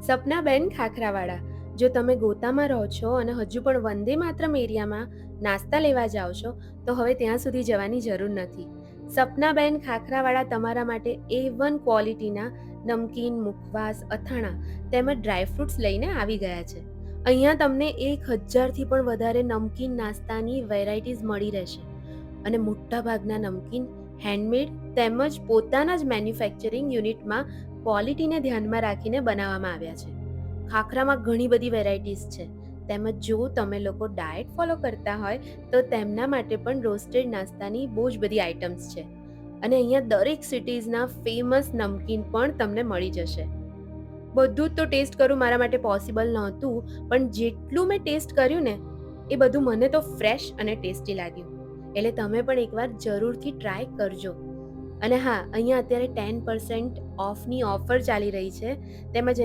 સપનાબેન ખાખરાવાળા, જો તમે ગોતામાં રહો છો અને હજુ પણ વંદે માતરમ એરિયામાં નાસ્તા લેવા જાઓ છો, તો હવે ત્યાં સુધી જવાની જરૂર નથી. સપનાબેન ખાખરાવાળા તમારા માટે A1 ક્વોલિટીના નમકીન, મુખવાસ, અથાણા તેમજ ડ્રાયફ્રૂટ્સ લઈને આવી ગયા છે. અહીંયા તમને 1000થી પણ વધારે નમકીન નાસ્તાની વેરાયટીઝ મળી રહેશે અને મોટાભાગના નમકીન હેન્ડમેડ તેમજ પોતાના જ મેન્યુફેક્ચરિંગ યુનિટમાં ક્વોલિટીને ધ્યાનમાં રાખીને બનાવવામાં આવ્યા છે. ખાખરામાં ઘણી બધી વેરાયટીઝ છે. તેમજ જો તમે લોકો ડાયટ ફોલો કરતા હોય તો તેમના માટે પણ રોસ્ટેડ નાસ્તાની બહુ જ બધી આઇટમ્સ છે. અને અહીંયા દરેક સિટીઝના ફેમસ નમકીન પણ તમને મળી જશે. બધું જ તો ટેસ્ટ કરવું મારા માટે પોસિબલ નહોતું, પણ જેટલું મેં ટેસ્ટ કર્યું ને એ બધું મને તો ફ્રેશ અને ટેસ્ટી લાગ્યું. એટલે તમે પણ એકવાર જરૂરથી ટ્રાય કરજો. અને હા, અહીંયા અત્યારે 10% ઓફની ઓફર ચાલી રહી છે. તેમજ